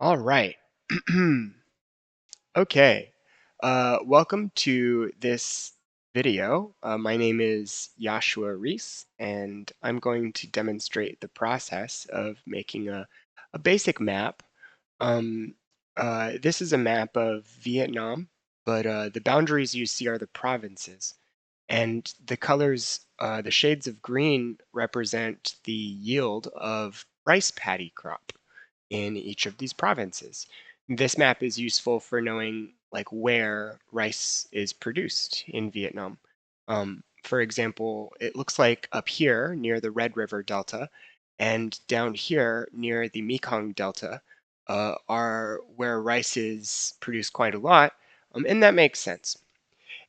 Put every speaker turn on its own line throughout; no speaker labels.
All right. Okay. Welcome to this video. My name is Joshua Reese, and I'm going to demonstrate the process of making a basic map. Um, this is a map of Vietnam, but the boundaries you see are the provinces. And the colors, the shades of green represent the yield of rice paddy crop in each of these provinces. This map is useful for knowing like where rice is produced in Vietnam. For example, it looks like up here near the Red River Delta and down here near the Mekong Delta are where rice is produced quite a lot, and that makes sense.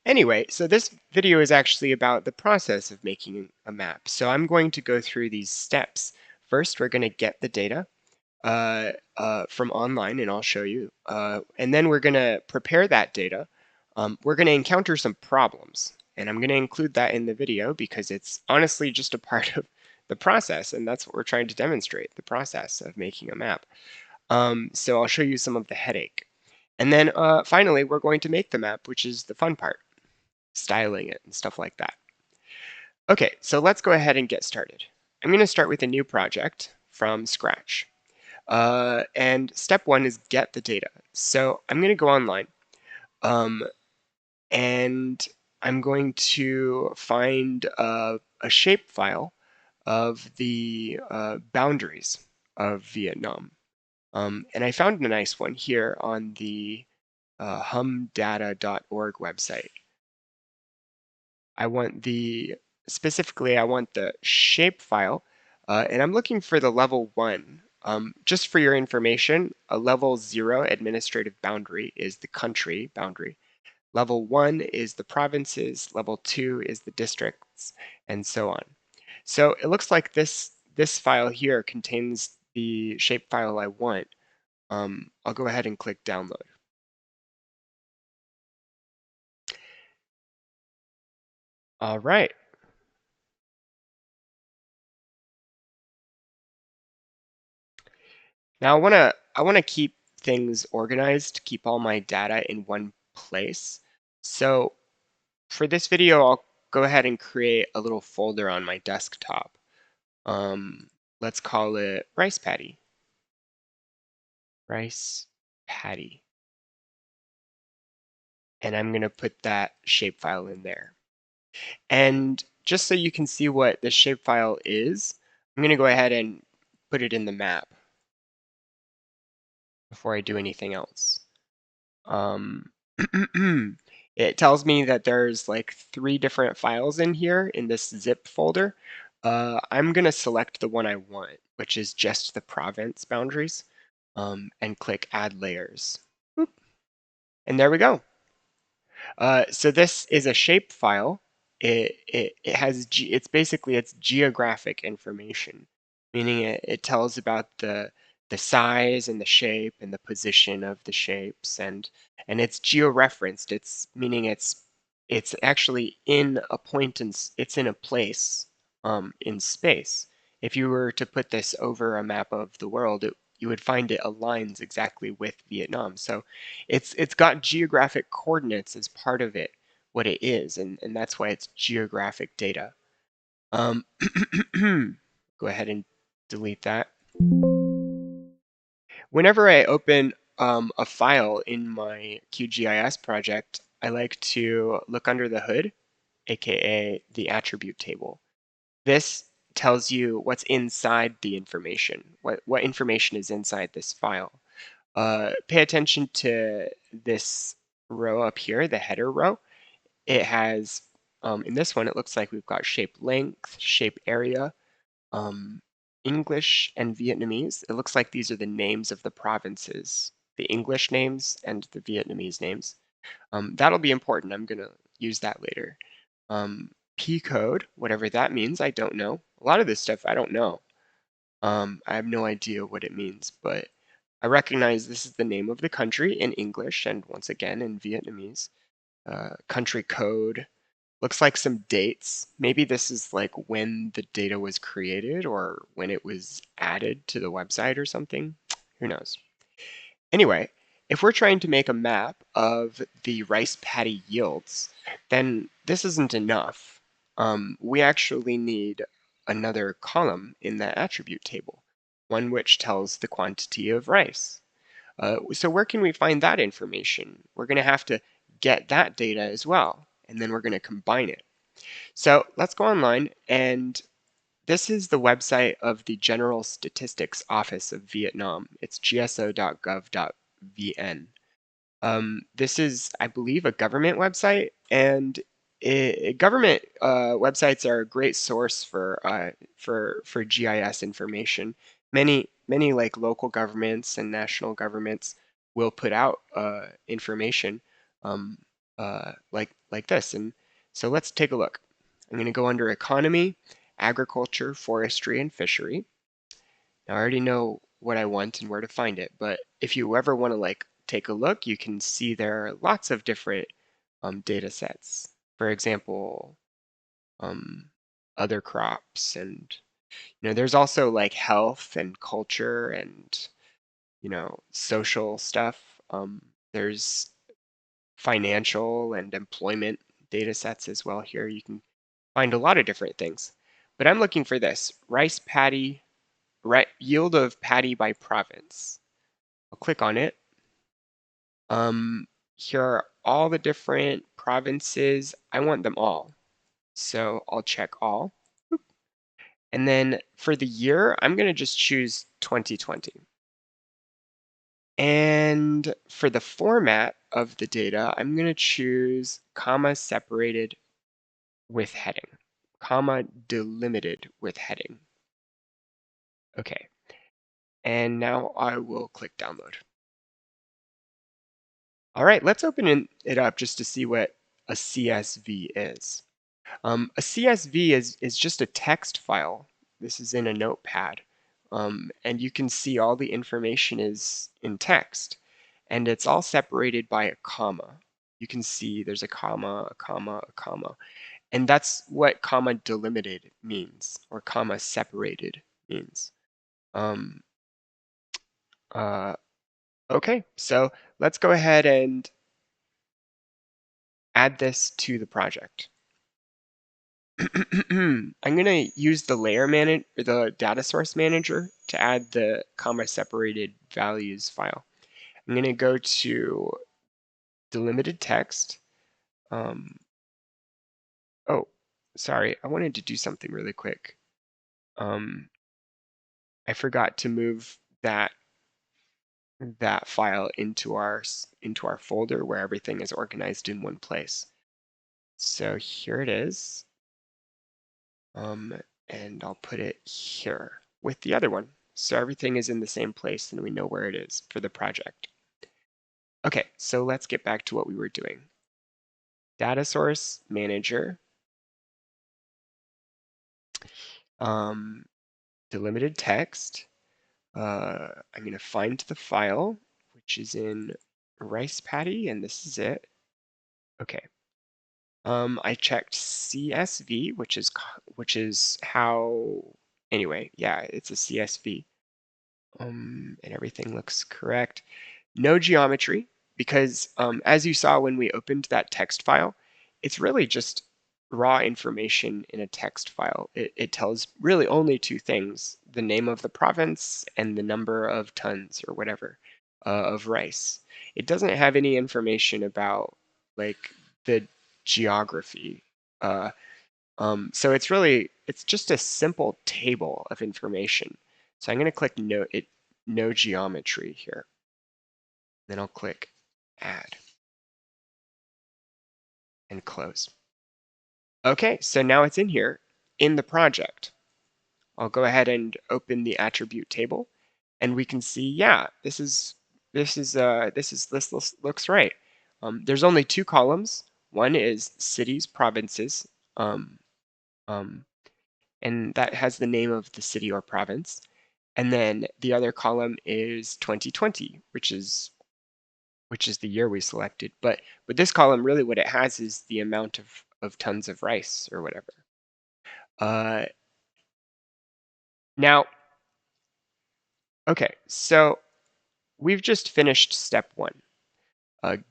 Anyway, so this video is actually about the process of making a map. So I'm going to go through these steps. First, we're going to get the data from online, and I'll show you. And then we're going to prepare that data. We're going to encounter some problems, and I'm going to include that in the video because it's honestly just a part of the process, and that's what we're trying to demonstrate, the process of making a map. So I'll show you some of the headache. And then finally, we're going to make the map, which is the fun part, styling it and stuff like that. Okay, so let's go ahead and get started. I'm going to start with a new project from scratch. And step one is get the data. So I'm going to go online um, and I'm going to find a shapefile of the boundaries of Vietnam. And I found a nice one here on the humdata.org website. I want specifically, I want the shapefile, and I'm looking for the level 1. Just for your information, a level 0 administrative boundary is the country boundary. Level 1 is the provinces, level 2 is the districts, and so on. So it looks like this file here contains the shapefile I want. I'll go ahead and click download. All right. Now I wanna keep things organized, keep all my data in one place. So for this video, I'll go ahead and create a little folder on my desktop. Let's call it rice paddy. Rice paddy. And I'm gonna put that shapefile in there. And just so you can see what the shapefile is, I'm gonna go ahead and put it in the map before I do anything else. Um, it tells me that there's like 3 different files in here in this zip folder. I'm gonna select the one I want, which is just the province boundaries, and click Add Layers. Boop. And there we go. So this is a shape file. It's basically it's geographic information, meaning it tells about the size and the shape and the position of the shapes, and it's georeferenced. It's meaning it's actually in a point it's in a place in space. If you were to put this over a map of the world, you would find it aligns exactly with Vietnam. So it's got geographic coordinates as part of it, what it is, and that's why it's geographic data. Um, go ahead and delete that. Whenever I open a file in my QGIS project, I like to look under the hood, aka the attribute table. This tells you what's inside the information, what information is inside this file. Pay attention to this row up here, the header row. It has, in this one, it looks like we've got shape length, shape area, um, English and Vietnamese. It looks like these are the names of the provinces, the English names and the Vietnamese names. That'll be important. I'm going to use that later. P code, whatever that means, I don't know. A lot of this stuff I don't know. I have no idea what it means, but I recognize this is the name of the country in English and once again in Vietnamese. Country code. Looks like some dates. Maybe this is like when the data was created or when it was added to the website or something. Who knows? Anyway, if we're trying to make a map of the rice paddy yields, then this isn't enough. We actually need another column in the attribute table, one which tells the quantity of rice. So where can we find that information? We're going to have to get that data as well, and then we're going to combine it. So let's go online, and this is the website of the General Statistics Office of Vietnam. It's gso.gov.vn. This is, I believe, a government website, and government websites are a great source for GIS information. Many like local governments and national governments will put out information um, like this. And so let's take a look. I'm going to go under economy, agriculture, forestry, and fishery. Now, I already know what I want and where to find it, but if you ever want to like take a look, you can see there are lots of different data sets. For example, um, other crops, and there's also like health and culture and social stuff. There's financial and employment data sets as well here. You can find a lot of different things, but I'm looking for this rice paddy yield of paddy by province. I'll click on it. Here are all the different provinces. I want them all. So I'll check all. And then for the year, I'm going to just choose 2020. And for the format of the data, I'm going to choose comma separated with heading, comma delimited with heading. Okay. And now I will click download. All right, let's open it up just to see what a CSV is. A CSV is just a text file. This is in a notepad. And you can see all the information is in text. And it's all separated by a comma. You can see there's a comma, a comma, a comma. And that's what comma delimited means, or comma separated means. Um, uh, okay, so let's go ahead and add this to the project. I'm going to use the the data source manager to add the comma separated values file. I'm going to go to delimited text. Oh, sorry, I wanted to do something really quick. I forgot to move that file into our folder where everything is organized in one place. So here it is. And I'll put it here with the other one. So everything is in the same place and we know where it is for the project. Okay, so let's get back to what we were doing. Data source manager, delimited text. I'm going to find the file, which is in rice paddy, and this is it. Okay. I checked CSV, which is how. Anyway, yeah, it's a CSV. And everything looks correct. No geometry, because as you saw when we opened that text file, it's really just raw information in a text file. It tells really only two things: the name of the province and the number of tons or whatever of rice. It doesn't have any information about like the geography. Uh, so it's just a simple table of information. So I'm going to click no geometry here. Then I'll click add and close. Okay, so now it's in here in the project. I'll go ahead and open the attribute table, and we can see, yeah, this looks right. There's only two columns. One is cities, provinces, um, um, and that has the name of the city or province. And then the other column is 2020, which is the year we selected. But this column, really what it has is the amount of tons of rice or whatever. Uh, Now, okay, so we've just finished step one,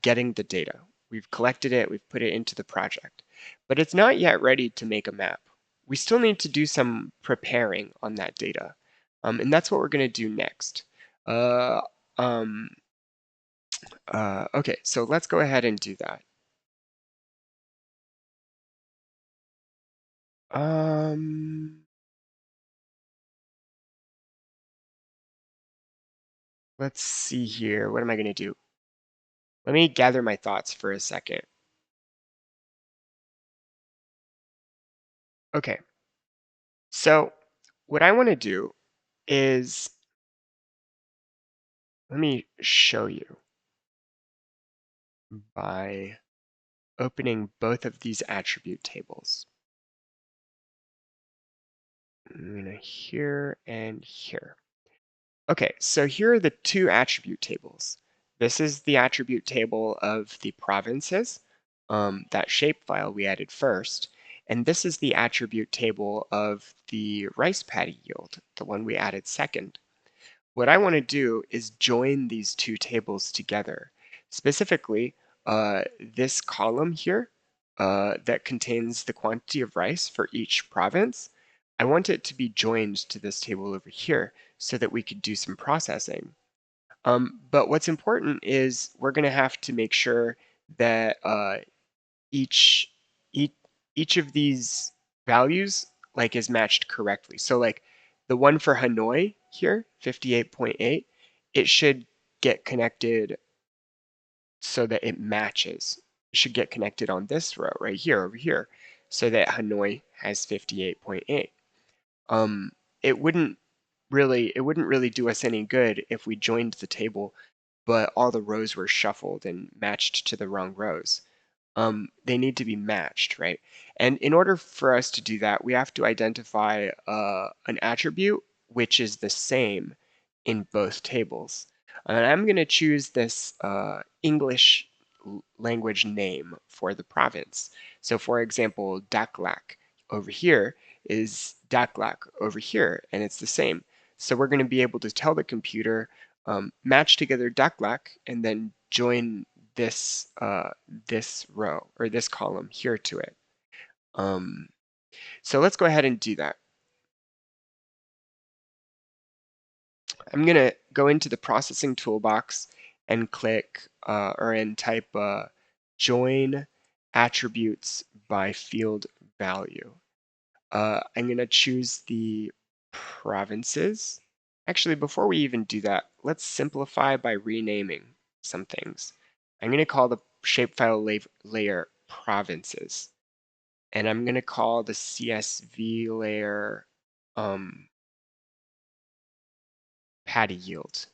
getting the data. We've collected it, we've put it into the project, but it's not yet ready to make a map. We still need to do some preparing on that data, and that's what we're going to do next. Uh, um, okay, so let's go ahead and do that. Um, let's see here. What am I going to do? Let me gather my thoughts for a second. Okay, so what I want to do is, let me show you by opening both of these attribute tables. I'm going to here and here. Okay, so here are the two attribute tables. This is the attribute table of the provinces, that shapefile we added first, and this is the attribute table of the rice paddy yield, the one we added second. What I want to do is join these two tables together. Specifically, this column here that contains the quantity of rice for each province, I want it to be joined to this table over here so that we could do some processing. But what's important is we're going to have to make sure that each, each each of these values like is matched correctly. So like the one for Hanoi here, 58.8, it should get connected so that it matches. It should get connected on this row right here over here so that Hanoi has 58.8. Um, it wouldn't it wouldn't really do us any good if we joined the table, but all the rows were shuffled and matched to the wrong rows. They need to be matched, right? And in order for us to do that, we have to identify an attribute which is the same in both tables. And I'm going to choose this English language name for the province. So for example, Daklak over here is Daklak over here, and it's the same. So we're going to be able to tell the computer, match together Daklak, and then join this row or this column here to it. Um, so let's go ahead and do that. I'm going to go into the processing toolbox and click and type join attributes by field value. I'm going to choose the provinces. Actually, before we even do that, let's simplify by renaming some things. I'm going to call the shapefile layer provinces. And I'm going to call the CSV layer paddy yield.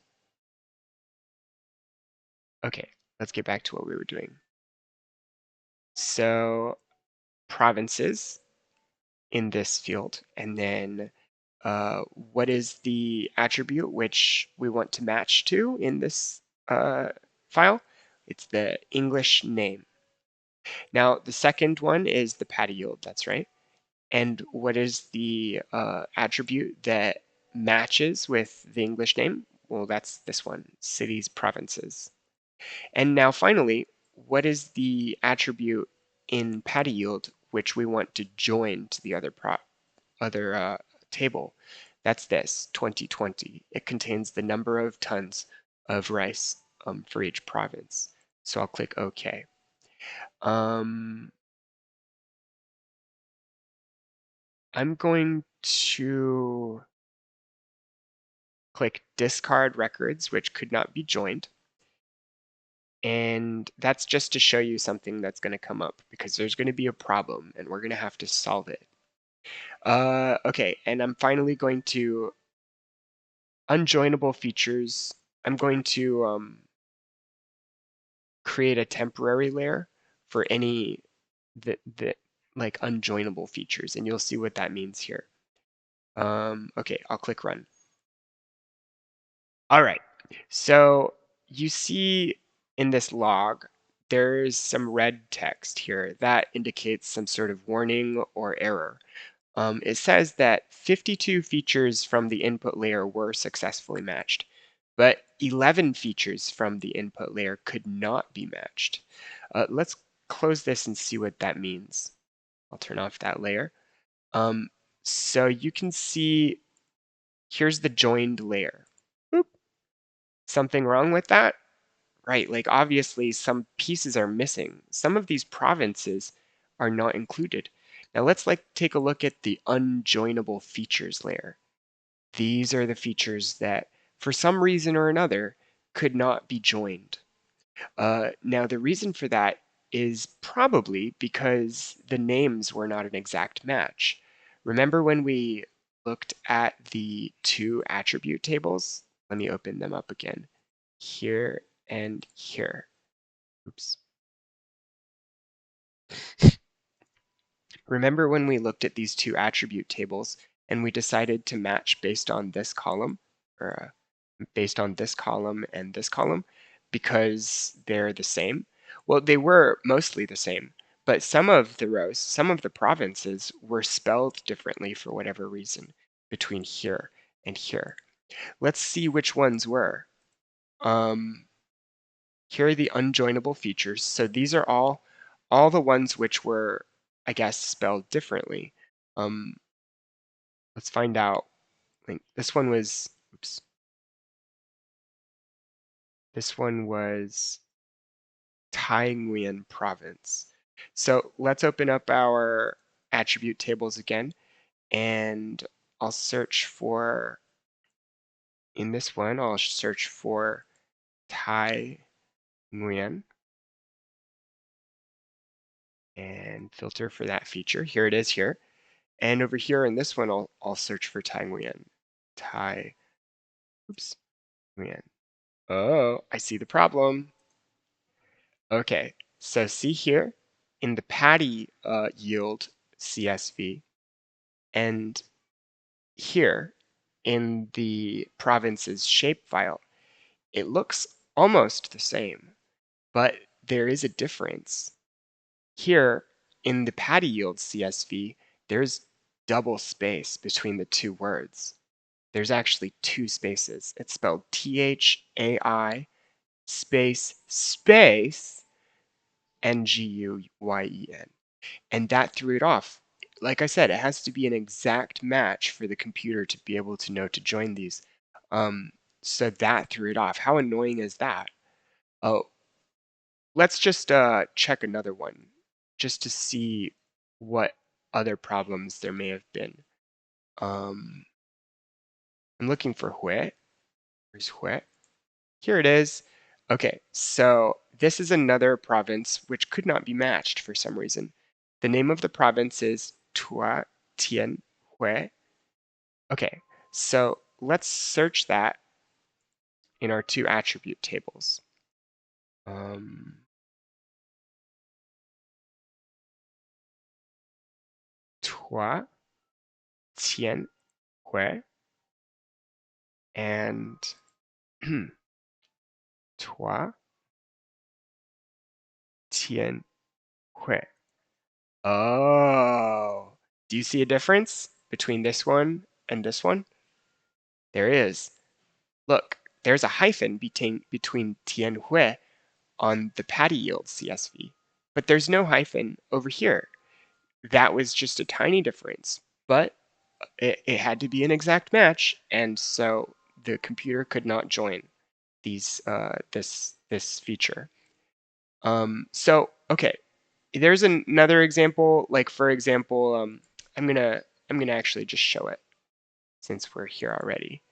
Okay, let's get back to what we were doing. So provinces in this field, and then what is the attribute which we want to match to in this file? It's the English name. Now, the second one is the paddy yield, that's right. And what is the attribute that matches with the English name? Well, that's this one, cities, provinces. And now finally, what is the attribute in paddy yield which we want to join to the other table? That's this, 2020. It contains the number of tons of rice for each province. So I'll click OK. I'm going to click discard records, which could not be joined. And that's just to show you something that's going to come up because there's going to be a problem and we're going to have to solve it. Okay, and I'm finally going to unjoinable features. I'm going to create a temporary layer for any that like unjoinable features, and you'll see what that means here. Okay, I'll click run. All right, so you see in this log, there's some red text here that indicates some sort of warning or error. It says that 52 features from the input layer were successfully matched. but 11 features from the input layer could not be matched. Let's close this and see what that means. I'll turn off that layer. Um, so you can see, here's the joined layer. Boop. Something wrong with that? Right, like obviously some pieces are missing. Some of these provinces are not included. Now let's take a look at the unjoinable features layer. These are the features that, for some reason or another, could not be joined. Now the reason for that is probably because the names were not an exact match. Remember when we looked at the two attribute tables? Let me open them up again. Here and here. Oops. Remember when we looked at these two attribute tables and we decided to match based on this column, or based on this column and this column, because they're the same? Well, they were mostly the same, but some of the rows, some of the provinces were spelled differently for whatever reason between here and here. Let's see which ones were. Here are the unjoinable features. So these are all the ones which were, I guess, spelled differently. Let's find out. Like, this one was, oops. This one was Tai Nguyen province. So let's open up our attribute tables again, and I'll search for, in this one, I'll search for Tai Nguyen and filter for that feature. Here it is here. And over here in this one, I'll search for Tai Nguyen. Tai, oops, Nguyen. Oh, I see the problem. Okay, so see here in the paddy yield CSV, and here in the province's shapefile, it looks almost the same, but there is a difference. Here in the paddy yield CSV, there's double space between the two words. There's actually two spaces. It's spelled THAI space space NGUYEN. And that threw it off. Like I said, it has to be an exact match for the computer to be able to know to join these. Um, so that threw it off. How annoying is that? Oh, let's just check another one just to see what other problems there may have been. I'm looking for Hue. Where's Hue? Here it is. Okay, so this is another province which could not be matched for some reason. The name of the province is Tua Tien Hue. Okay, so let's search that in our two attribute tables. Tua Tien Hue and Tua Tien Hue. Oh, do you see a difference between this one and this one? There is. Look, there's a hyphen between Tianhui on the paddy yield CSV, but there's no hyphen over here. That was just a tiny difference, but it had to be an exact match, and so the computer could not join this feature. So okay, there's another example. Like for example, I'm gonna actually just show it since we're here already.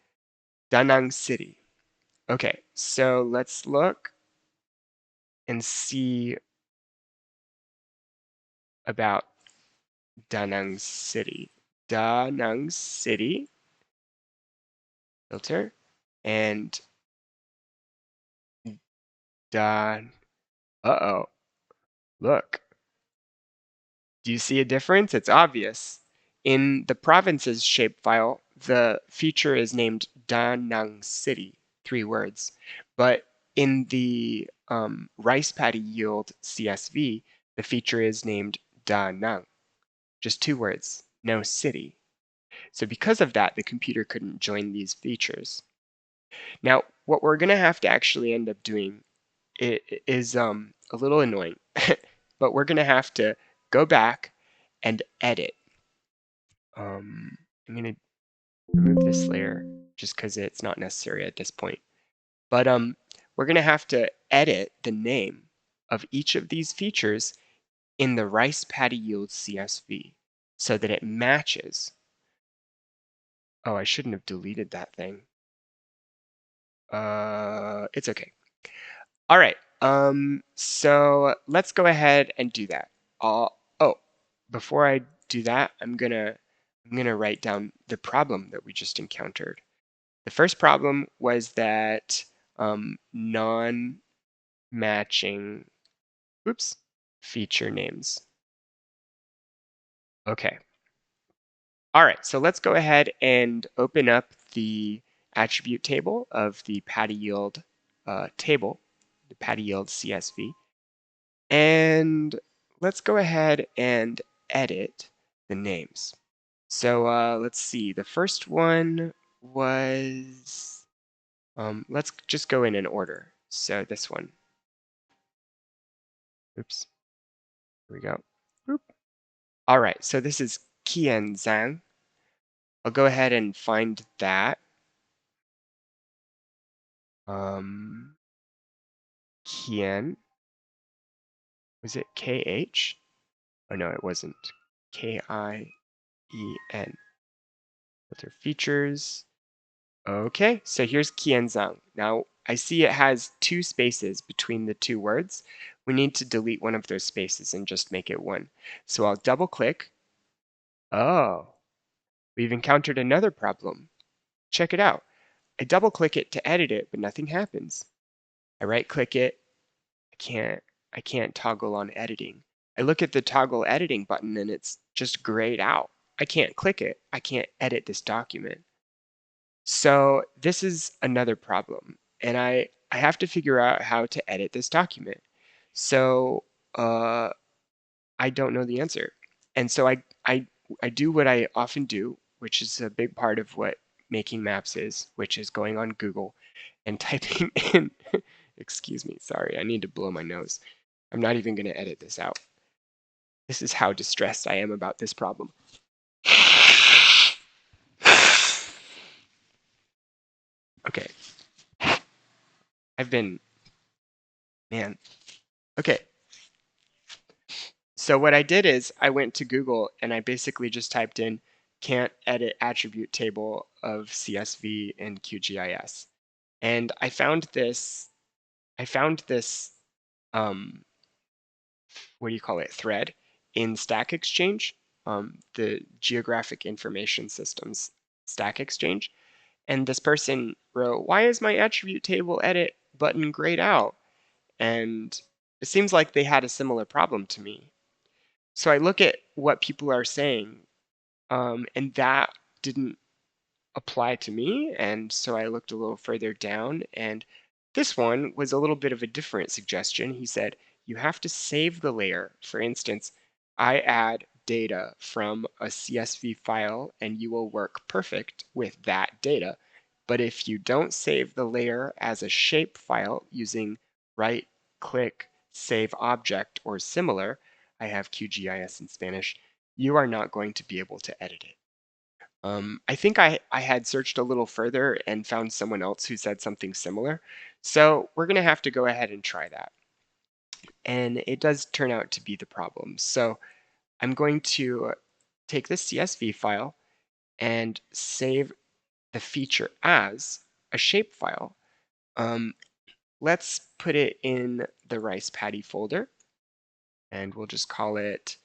Da Nang City. Okay, so let's look and see about Da Nang City. Da Nang City filter and Da. Uh-oh. Look. Do you see a difference? It's obvious. In the province's shapefile, the feature is named Da Nang City, 3 words. But in the rice paddy yield CSV, the feature is named Da Nang, just 2 words, no city. So because of that, the computer couldn't join these features. Now, what we're gonna have to actually end up doing is a little annoying, but we're gonna have to go back and edit. I'm gonna remove this layer just because it's not necessary at this point. But we're gonna have to edit the name of each of these features in the rice paddy yield CSV so that it matches. Oh, I shouldn't have deleted that thing. It's okay. All right. So let's go ahead and do that. Oh, before I do that, I'm gonna write down the problem that we just encountered. The first problem was that non-matching, oops, feature names. Okay. All right, so let's go ahead and open up the attribute table of the paddy yield table, the paddy yield CSV. And let's go ahead and edit the names. So let's see, the first one was, let's just go in order. So this one, oops, here we go. Boop. All right, so this is Qianzang. I'll go ahead and find that. Qian, was it KH? Oh no, it wasn't. KIEN. Filter features. Okay, so here's Qianzang. Now, I see it has 2 spaces between the 2 words. We need to delete one of those spaces and just make it one. So I'll double click. Oh, we've encountered another problem. Check it out. I double click it to edit it, but nothing happens. I right click it. I can't toggle on editing. I look at the toggle editing button and it's just grayed out. I can't click it. I can't edit this document. So this is another problem, and I have to figure out how to edit this document. So I don't know the answer, and so I do what I often do, which is a big part of what making maps is, which is going on Google and typing in. Excuse me, sorry, I need to blow my nose. I'm not even going to edit this out. This is how distressed I am about this problem. Okay, I've been, man. Okay, so what I did is I went to Google and I basically just typed in can't edit attribute table of CSV in QGIS. And I found this what do you call it, thread in Stack Exchange, the Geographic Information Systems Stack Exchange. And this person wrote, why is my attribute table edit button grayed out? And it seems like they had a similar problem to me. So I look at what people are saying, and that didn't apply to me. And so I looked a little further down, and this one was a little bit of a different suggestion. He said, you have to save the layer. For instance, I add data from a CSV file, and you will work perfect with that data. But if you don't save the layer as a shape file using right-click, save object, or similar, I have QGIS in Spanish, you are not going to be able to edit it. I think I had searched a little further and found someone else who said something similar. So we're going to have to go ahead and try that. And it does turn out to be the problem. So I'm going to take this CSV file and save the feature as a shapefile. Let's put it in the rice paddy folder, and we'll just call it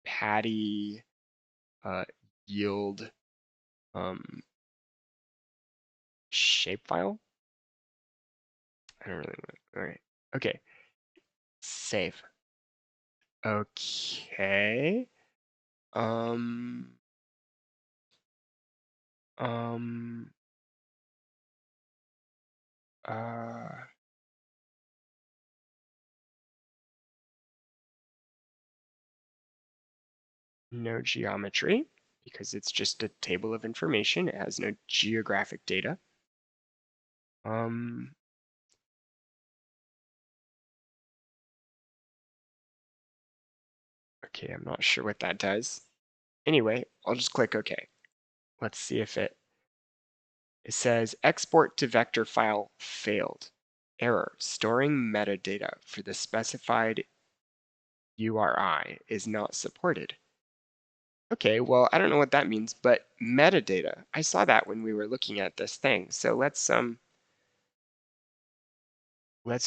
paddy yield shapefile. I don't really want to. All right. Okay. Save. Okay. Um. Um. Uh. No geometry because it's just a table of information. It has no geographic data. Um, okay, I'm not sure what that does. Anyway, I'll just click OK. Let's see if it says export to vector file failed. Error, storing metadata for the specified URI is not supported. Okay, well, I don't know what that means, but metadata, I saw that when we were looking at this thing. So let's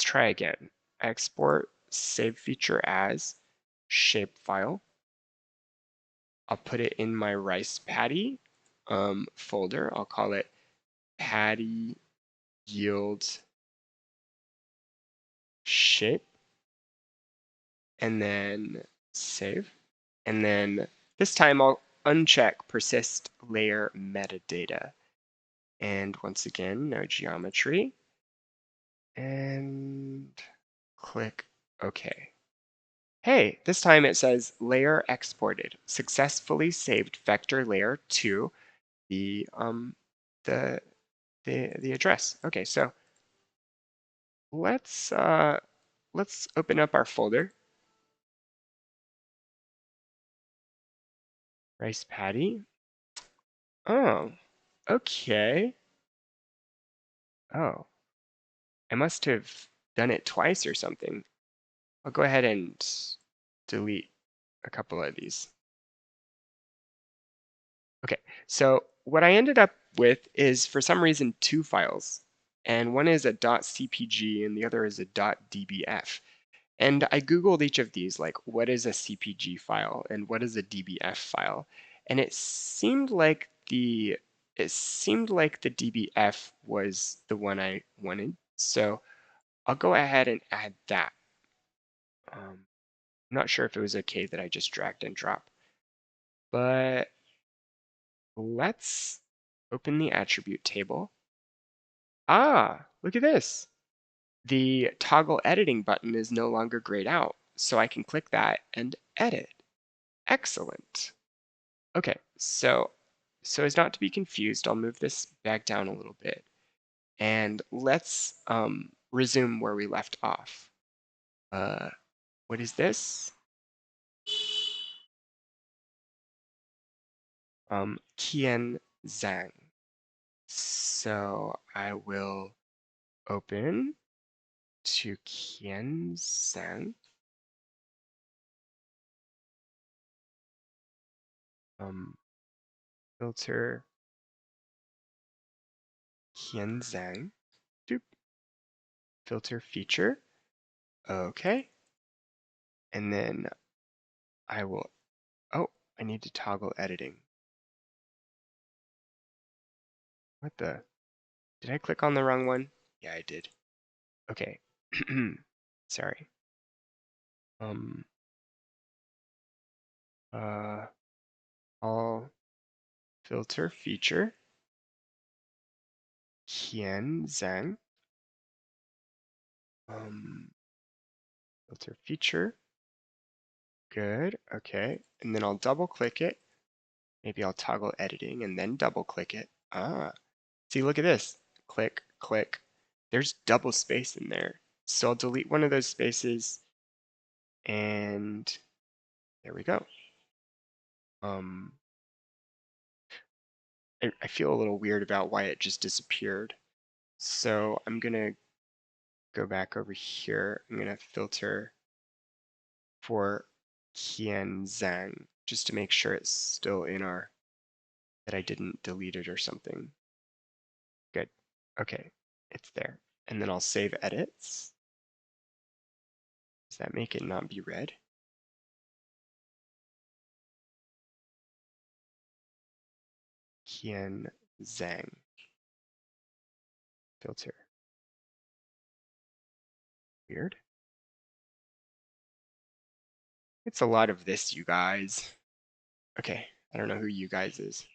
try again. Export save feature as shapefile. I'll put it in my rice paddy folder. I'll call it paddy yield shape, and then save. And then this time I'll uncheck persist layer metadata. And once again, no geometry. And click OK. Hey, this time it says layer exported. Successfully saved vector layer to the the the address. Okay, so let's open up our folder. Rice paddy. Oh, okay. Oh, I must have done it twice or something. I'll go ahead and delete a couple of these. Okay, so what I ended up with is, for some reason, two files. And one is a .cpg and the other is a .dbf. And I Googled each of these, like, what is a CPG file and what is a DBF file? And it seemed like the DBF was the one I wanted. So I'll go ahead and add that. I'm not sure if it was okay that I just dragged and dropped, but let's open the attribute table. Ah, look at this. The toggle editing button is no longer grayed out, so I can click that and edit. Excellent. Okay, so as not to be confused, I'll move this back down a little bit. And let's resume where we left off. What is this? Qian Zhang. So I will open to Qian Zhang. Filter Qian Zhang. Doop. Filter feature. Okay. And then I will, oh, I need to toggle editing. What the? Did I click on the wrong one? Yeah, I did. Okay. Sorry. Um, uh, all filter feature, Qian Zhang. Filter feature. Good. Okay. And then I'll double click it. Maybe I'll toggle editing and then double click it. Ah, see, look at this. Click, click. There's double space in there. So I'll delete one of those spaces and there we go. I feel a little weird about why it just disappeared. So I'm gonna go back over here. I'm gonna filter for Qian Zhang just to make sure it's still in that I didn't delete it or something. Good. Okay, it's there. And then I'll save edits. Does that make it not be red? Qian Zhang filter. Weird. It's a lot of this, you guys. Okay, I don't know who you guys is.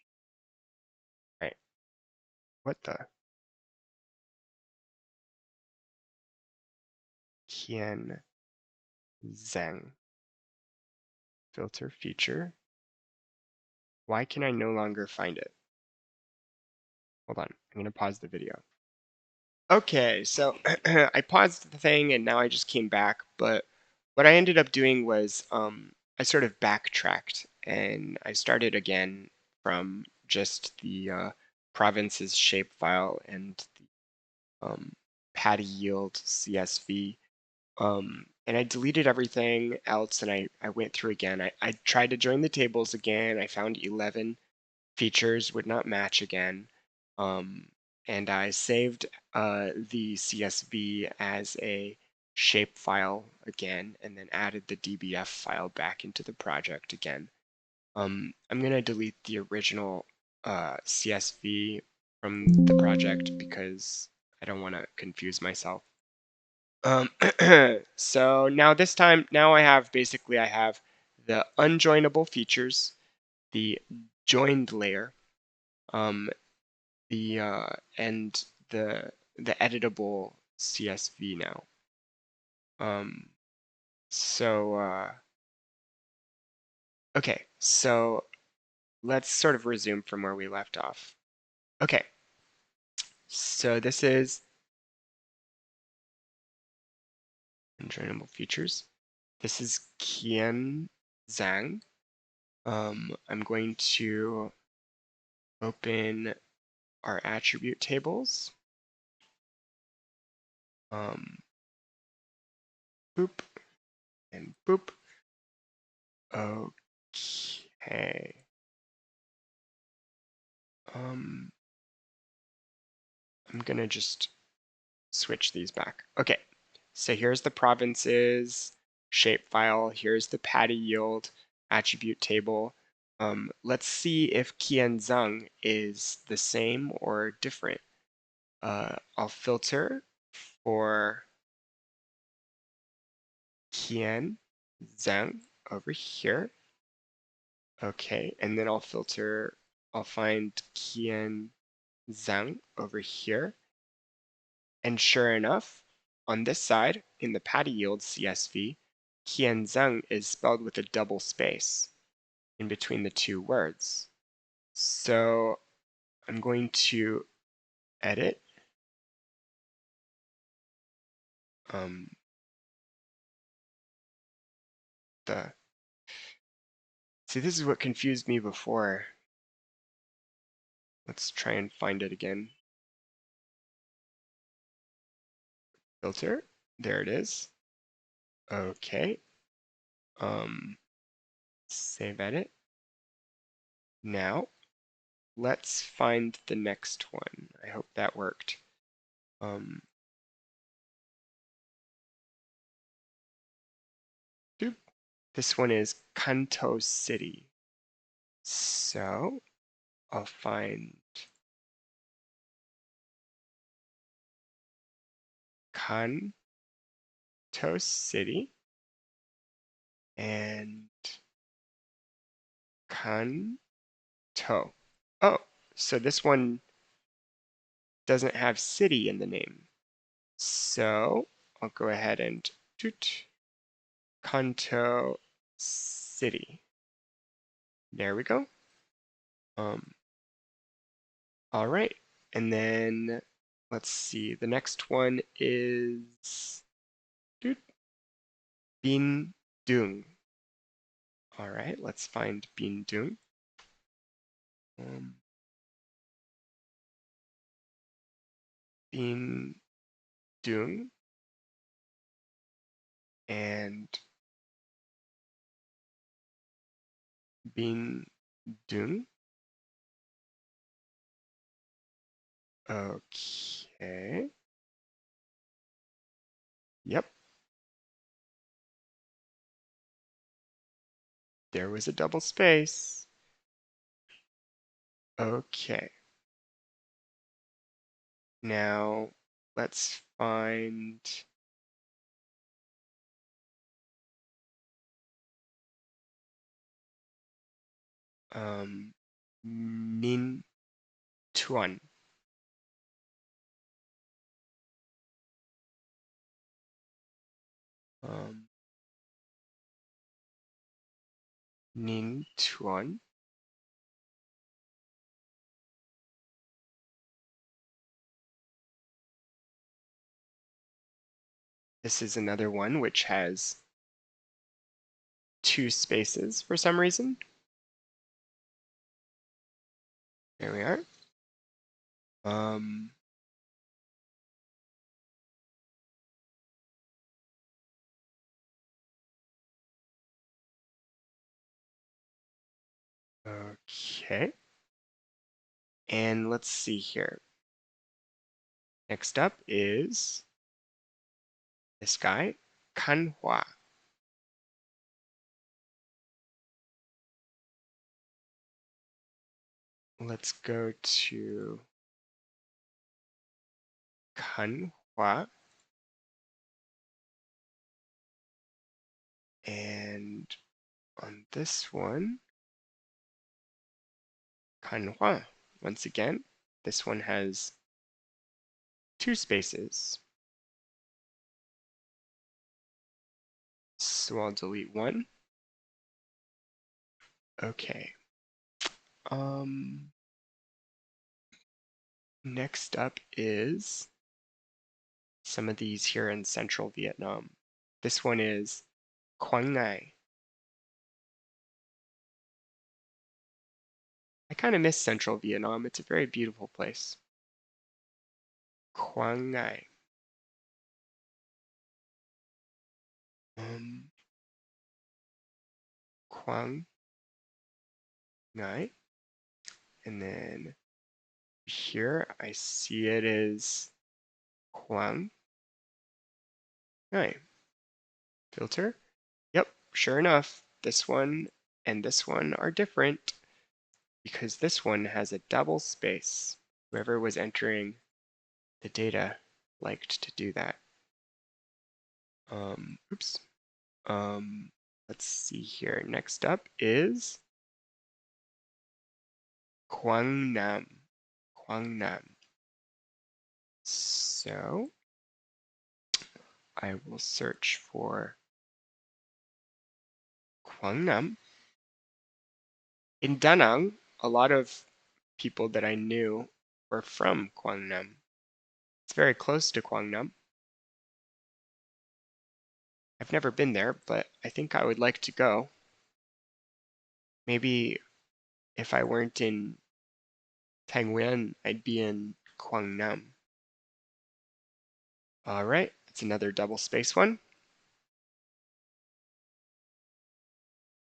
All right. What the? Qian Zhang filter feature. Why can I no longer find it? Hold on, I'm gonna pause the video. Okay, so I paused the thing and now I just came back, but what I ended up doing was I sort of backtracked and I started again from just the province's shapefile and the paddy yield CSV. And I deleted everything else and I went through again. I tried to join the tables again. I found 11 features would not match again. Um, and I saved the CSV as a shape file again, and then added the DBF file back into the project again. I'm going to delete the original CSV from the project because I don't want to confuse myself. Um, so now this time, now I have the unjoinable features, the joined layer, um, the and the editable CSV now. Um, so okay, so let's sort of resume from where we left off. Okay, so this is unjoinable features. This is Qian Zhang. I'm going to open our attribute tables. Boop and boop. Okay. I'm gonna just switch these back. Okay, so here's the provinces shapefile. Here's the paddy yield attribute table. Let's see if Qianzheng is the same or different. I'll filter for Qianzheng over here. Okay, and then I'll find Qianzheng over here. And sure enough, on this side, in the paddy yield CSV, Qianzheng is spelled with a double space in between the two words. So I'm going to edit um, the. See, this is what confused me before. Let's try and find it again. Filter. There it is. Okay. Save edit. Now, let's find the next one. I hope that worked. Um, doop. This one is Kanto City. So I'll find Kanto City and Kanto. Oh, so this one doesn't have city in the name. So I'll go ahead and toot Kanto City. There we go. All right. And then let's see. The next one is Bin Dung. All right, let's find Bin Dung. Bin Dung and Bin Dung. Okay. Yep. There was a double space. Okay. Now let's find Nin Tuan. Nin Tuan. This is another one which has two spaces for some reason. There we are. Okay. And let's see here. Next up is this guy, Kanhua. Let's go to Kanhua. And on this one, Kanhua. Once again, this one has two spaces. So I'll delete one. Okay. Next up is some of these here in central Vietnam. This one is Quang Ngai. I kind of miss central Vietnam. It's a very beautiful place. Quang Ngai. Quang Ngai. And then here I see it is Quang Ngai. Filter. Yep, sure enough, this one and this one are different because this one has a double space. Whoever was entering the data liked to do that. Oops. Let's see here. Next up is Quang Nam. Quang Nam. So I will search for Quang Nam. In Da Nang, a lot of people that I knew were from Quang Nam. It's very close to Quang Nam. I've never been there, but I think I would like to go. Maybe if I weren't in Thanh Nguyen, I'd be in Quang Nam. All right, it's another double space one.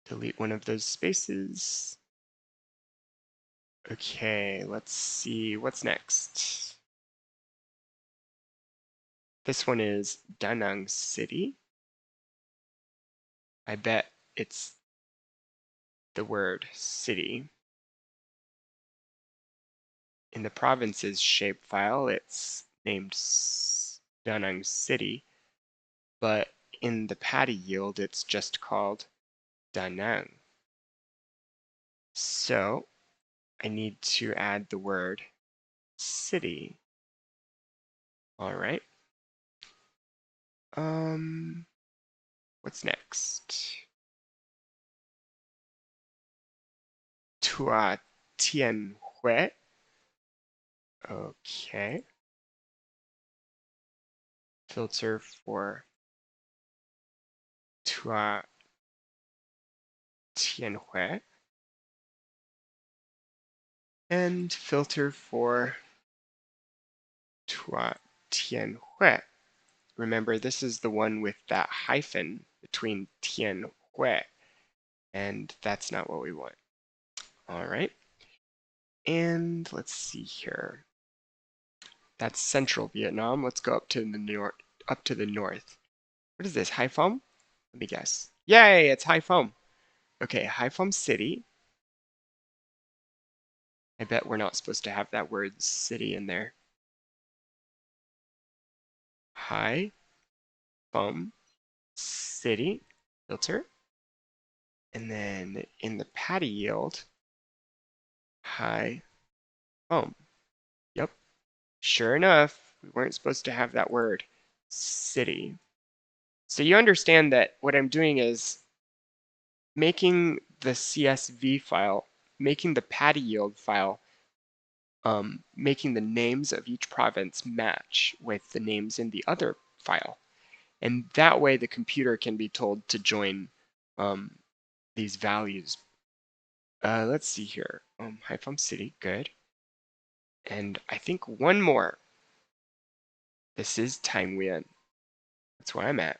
Delete one of those spaces. Okay, let's see what's next. This one is Da Nang City. I bet it's the word city. In the province's shapefile, it's named Da Nang City, but in the paddy yield, it's just called Da Nang. So I need to add the word city. All right. What's next? Tua Tien Hui. Okay. Filter for Tua Tien Hui. And filter for Tua Tien Hui. Remember, this is the one with that hyphen between Tien Hui, and that's not what we want. All right. And let's see here. That's central Vietnam. Let's go up to the north. What is this? Haiphong? Let me guess. Yay, it's Haiphong. Okay, Haiphong City. I bet we're not supposed to have that word city in there. Haiphong City filter. And then in the paddy yield, Haiphong. Yep. Sure enough, we weren't supposed to have that word city. So you understand that what I'm doing is making the CSV file, making the paddy yield file, making the names of each province match with the names in the other file. And that way the computer can be told to join these values. Let's see here. Haiphong City, good. And I think one more. This is Taiwan. That's where I'm at.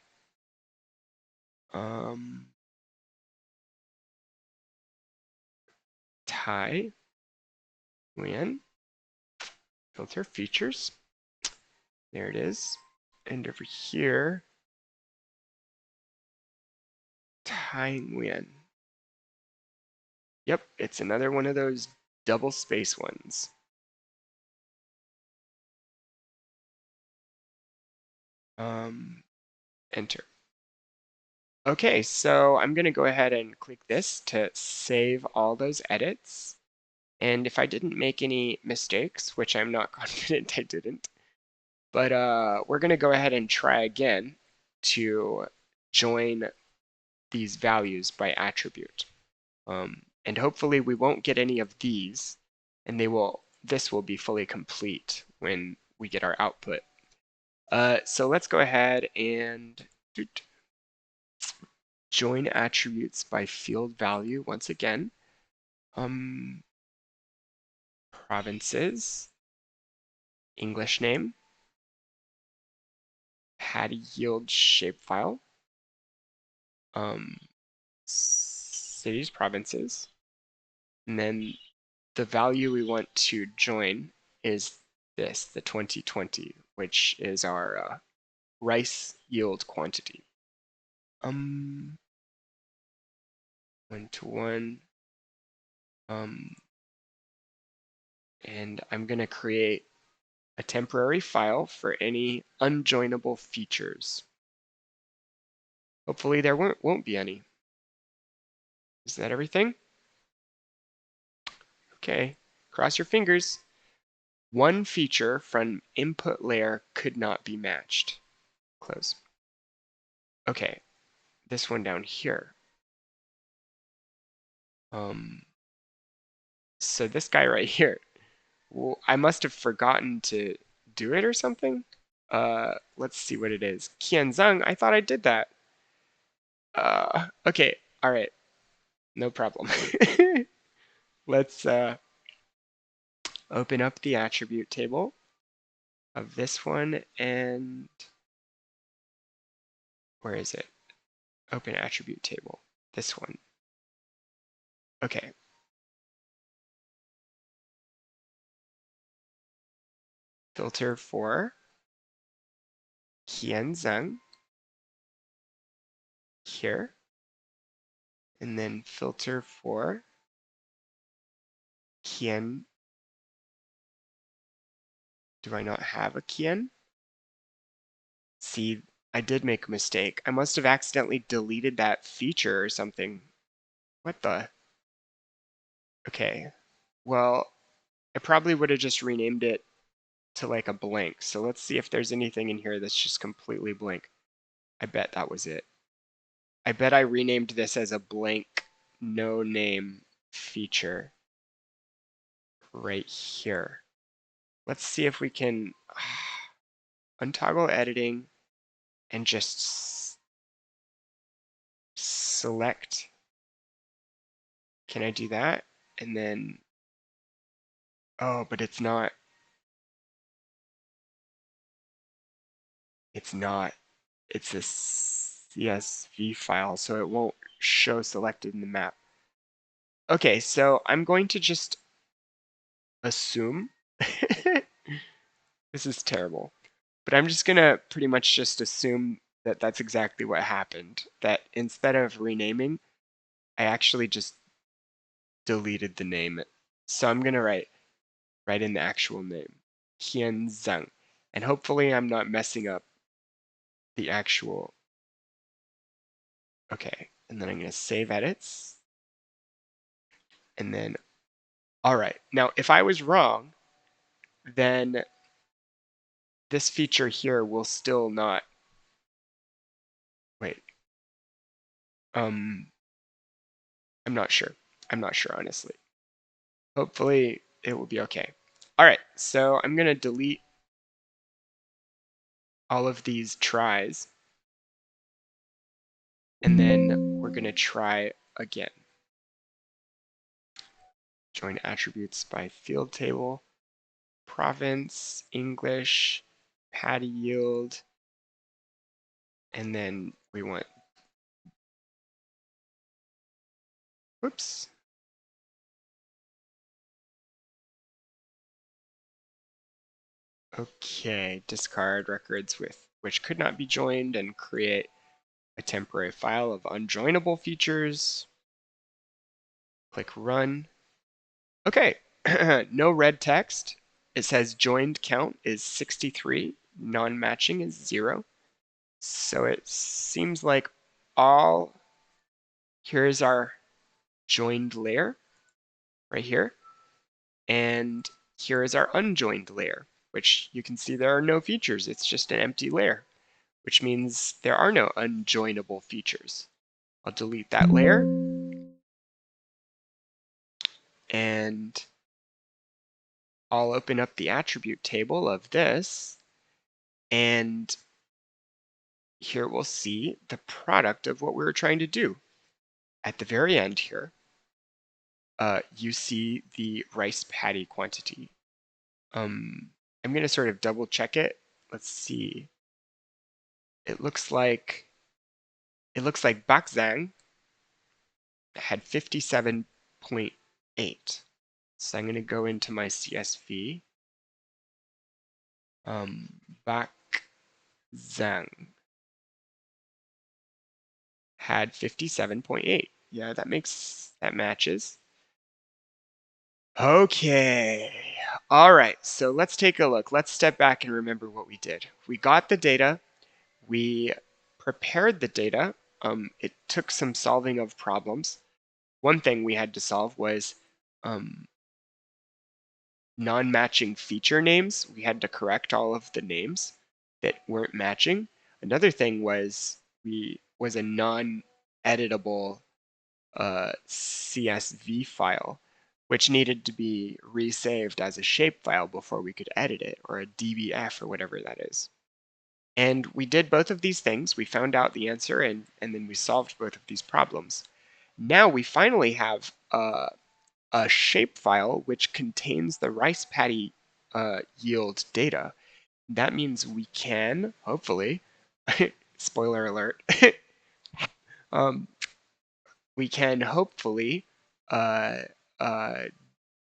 Taiwan. Filter features. There it is. And over here, Taiwan. Yep, it's another one of those double space ones. Enter. Okay, so I'm going to go ahead and click this to save all those edits. And if I didn't make any mistakes, which I'm not confident I didn't, but we're going to go ahead and try again to join these values by attribute. And hopefully we won't get any of these, and this will be fully complete when we get our output. So let's go ahead and join attributes by field value once again. Provinces, English name, paddy yield shapefile, cities, provinces, and then the value we want to join is this, the 2020, which is our rice yield quantity. 1-to-1. And I'm going to create a temporary file for any unjoinable features. Hopefully there won't be any. Is that everything? Okay, cross your fingers. One feature from input layer could not be matched. Close. Okay, this one down here. So this guy right here, well, I must have forgotten to do it or something. Let's see what it is. Qianzheng, I thought I did that. Okay, all right, no problem. Let's open up the attribute table of this one, and where is it? Open attribute table, this one. Okay. Filter for Qianzheng here, and then filter for Qian. Do I not have a Qian? See, I did make a mistake. I must have accidentally deleted that feature or something. What the? Okay, well, I probably would have just renamed it to like a blank. So let's see if there's anything in here that's just completely blank. I bet that was it. I bet I renamed this as a blank no name feature right here. Let's see if we can untoggle editing and just select. Can I do that? And then, oh, but it's not. It's not. It's a CSV file, so it won't show selected in the map. Okay, so I'm going to just assume. This is terrible. But I'm just going to pretty much just assume that that's exactly what happened. That instead of renaming, I actually just deleted the name. So I'm going to write in the actual name, Qianzheng. And hopefully I'm not messing up the actual. Okay, and then I'm going to save edits. And then, all right. Now, if I was wrong, then this feature here will still not. Wait. I'm not sure. I'm not sure, honestly. Hopefully it will be okay. All right, so I'm going to delete all of these tries. and then we're going to try again. Join attributes by field table, province, English, paddy yield, and then we want, whoops. Okay, discard records with which could not be joined and create a temporary file of unjoinable features. Click run. Okay, no red text. It says joined count is 63, non-matching is 0. So it seems like here's our joined layer right here. And here is our unjoined layer, which you can see there are no features. It's just an empty layer, which means there are no unjoinable features. I'll delete that layer. And I'll open up the attribute table of this. And here we'll see the product of what we were trying to do. At the very end here, you see the rice paddy quantity. I'm going to sort of double check it. Let's see. It looks like Bakzang had 57.8. So I'm going to go into my CSV. Bakzang had 57.8. Yeah, that matches. Okay. All right, so let's take a look. Let's step back and remember what we did. We got the data. We prepared the data. It took some solving of problems. One thing we had to solve was non-matching feature names. We had to correct all of the names that weren't matching. Another thing was a non-editable CSV file, which needed to be resaved as a shapefile before we could edit it, or a DBF or whatever that is. And we did both of these things. We found out the answer, and then we solved both of these problems. Now we finally have a shapefile which contains the rice paddy yield data. That means we can, hopefully, spoiler alert, we can hopefully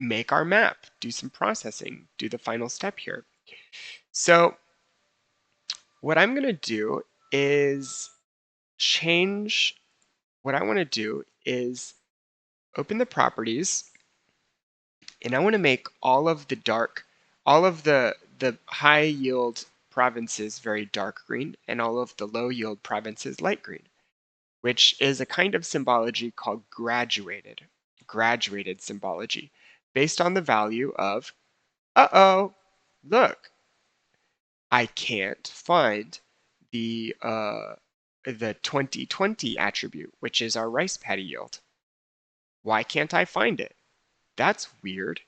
make our map, do some processing, do the final step here. So what I'm going to do is open the properties, and I want to make all of the high yield provinces very dark green, and all of the low yield provinces light green, which is a kind of symbology called graduated symbology, based on the value of, look, I can't find the 2020 attribute, which is our rice paddy yield. Why can't I find it? That's weird.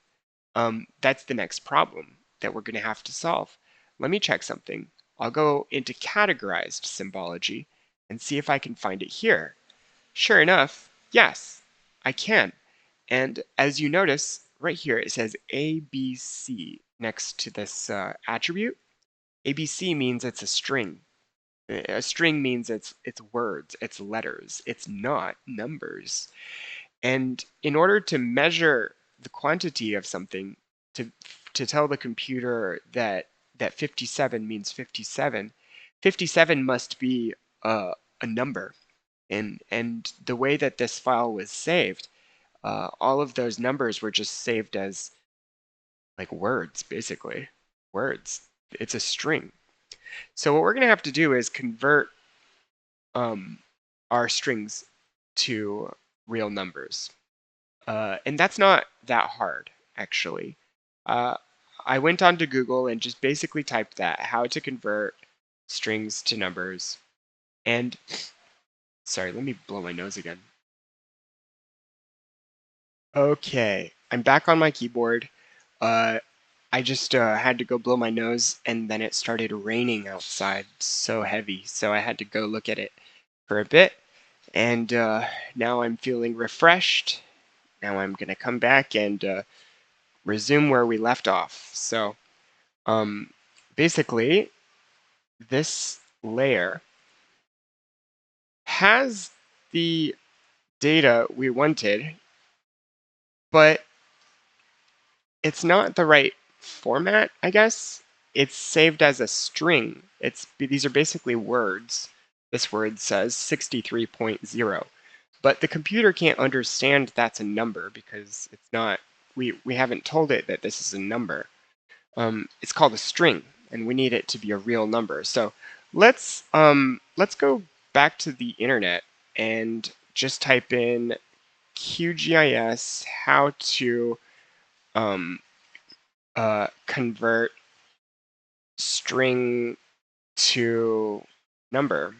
That's the next problem that we're going to have to solve. Let me check something. I'll go into categorized symbology and see if I can find it here. Sure enough, yes, I can. And as you notice, right here it says ABC next to this attribute. ABC means it's a string. A string means it's words, it's letters, it's not numbers. And in order to measure the quantity of something, to tell the computer that 57 means 57, 57 must be a number. And the way that this file was saved, all of those numbers were just saved as like words, basically. Words. It's a string. So what we're going to have to do is convert our strings to real numbers. And that's not that hard, actually. I went onto Google and just basically typed that, how to convert strings to numbers. And, sorry, let me blow my nose again. Okay, I'm back on my keyboard. I just had to go blow my nose, and then it started raining outside so heavy, so I had to go look at it for a bit. And now I'm feeling refreshed. Now I'm going to come back and resume where we left off. So um, basically, this layer has the data we wanted, but it's not the right format, I guess. It's saved as a string. These are basically words. This word says 63.0, but the computer can't understand that's a number because it's not. We haven't told it that this is a number. It's called a string, and we need it to be a real number. So let's go back to the internet and just type in QGIS how to um, convert string to number.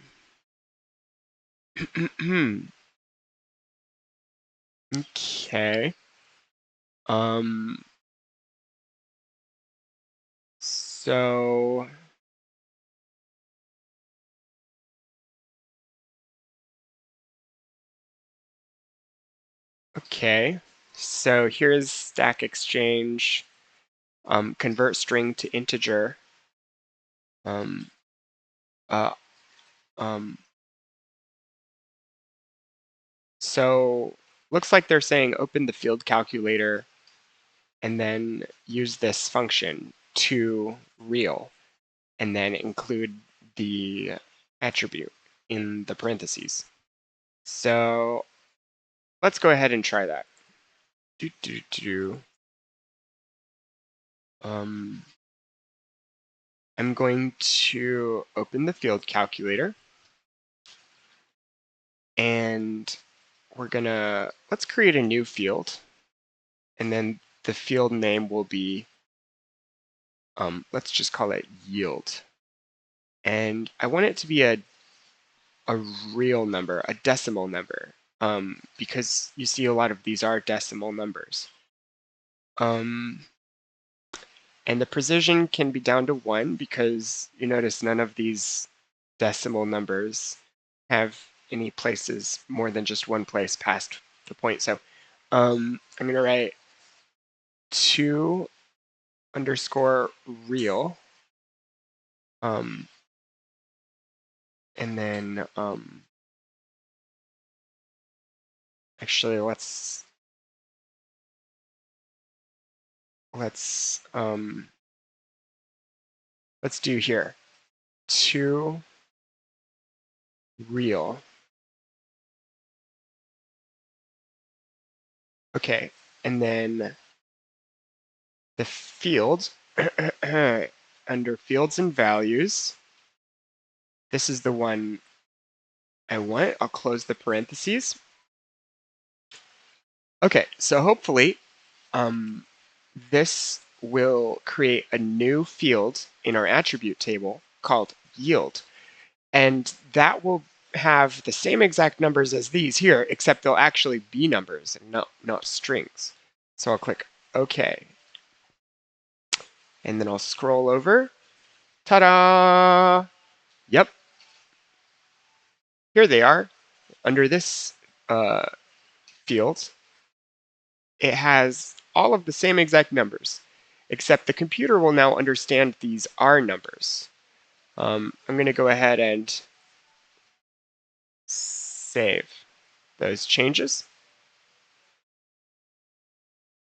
Okay. Um, so okay. So here's Stack Exchange. Convert string to integer. Um, uh, um, so looks like they're saying open the field calculator and then use this function to real and then include the attribute in the parentheses. So let's go ahead and try that. Do, do, do. Um, I'm going to open the field calculator and let's create a new field, and then the field name will be, let's just call it yield. And I want it to be a real number, a decimal number, because you see a lot of these are decimal numbers. And the precision can be down to 1 because you notice none of these decimal numbers have any places more than just one place past the point. So I'm going to write 2 underscore real. And then actually let's do here 2 real. Okay, and then the field under fields and values, this is the one I want. I'll close the parentheses. Okay, so hopefully this will create a new field in our attribute table called yield. And that will have the same exact numbers as these here, except they'll actually be numbers and not strings. So I'll click OK. And then I'll scroll over. Ta-da! Yep, here they are. Under this field, it has all of the same exact numbers, except the computer will now understand these are numbers. I'm going to go ahead and save those changes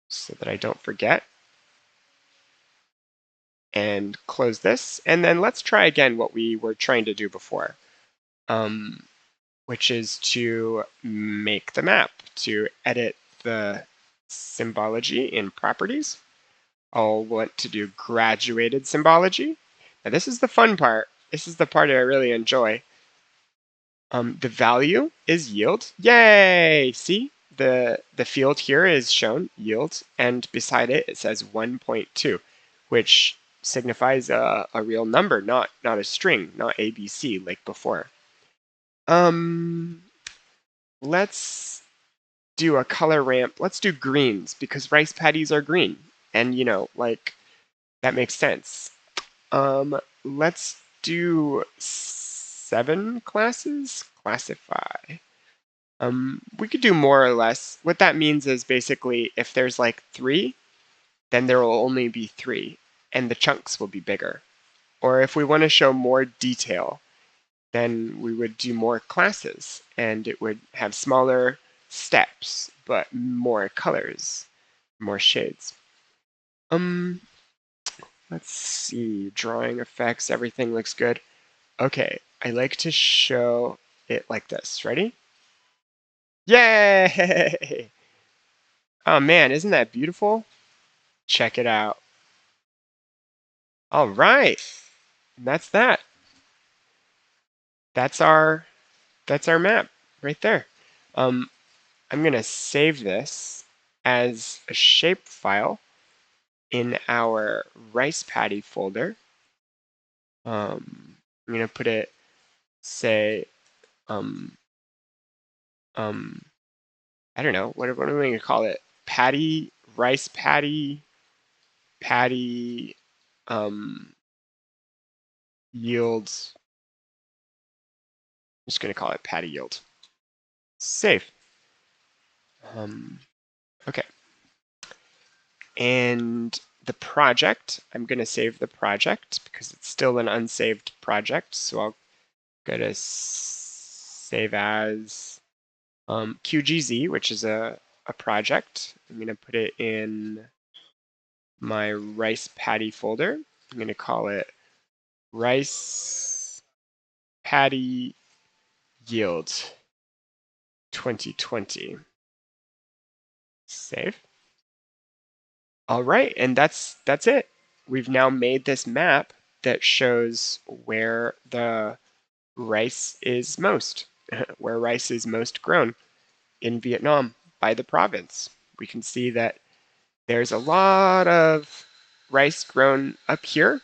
so that I don't forget. And close this. And then let's try again what we were trying to do before, which is to make the map, to edit the symbology in properties. I'll want to do graduated symbology. Now this is the fun part. This is the part I really enjoy. The value is yield. Yay! See, the field here is shown yield, and beside it it says 1.2, which signifies a real number, not a string, not ABC like before. Let's do a color ramp. Let's do greens because rice paddies are green, and like that makes sense. Let's do 7 classes. Classify. We could do more or less. What that means is basically if there's like 3, then there will only be 3, and the chunks will be bigger. Or if we want to show more detail, then we would do more classes, and it would have smaller steps, but more colors, more shades. Um, let's see, drawing effects, everything looks good. Okay, I like to show it like this. Ready? Yay! Oh man, isn't that beautiful? Check it out. All right, that's that. That's our map right there. Um, I'm gonna save this as a shape file in our rice paddy folder. I'm gonna put it, say, um, um, I don't know, what am I gonna call it? Paddy, rice paddy, yields. I'm just gonna call it paddy yield. Save. Okay. And the project, I'm gonna save the project because it's still an unsaved project. So I'll go to save as QGZ, which is a project. I'm going to put it in my rice paddy folder. I'm going to call it rice paddy yield 2020. Save. All right, and that's it. We've now made this map that shows where the rice is most, where rice is most grown in Vietnam by the province. We can see that there's a lot of rice grown up here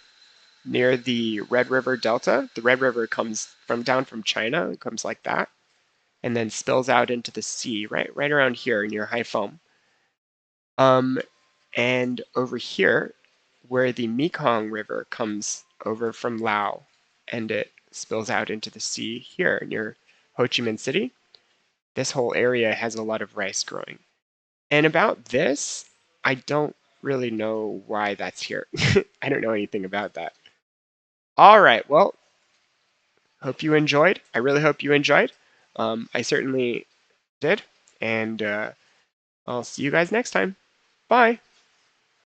near the Red River Delta. The Red River comes from down from China, it comes like that, and then spills out into the sea, right around here near Haiphong. And over here, where the Mekong River comes over from Laos, and it spills out into the sea here near Ho Chi Minh City, this whole area has a lot of rice growing. And about this, I don't really know why that's here. I don't know anything about that. All right, well, hope you enjoyed. I really hope you enjoyed. I certainly did. And I'll see you guys next time. Bye.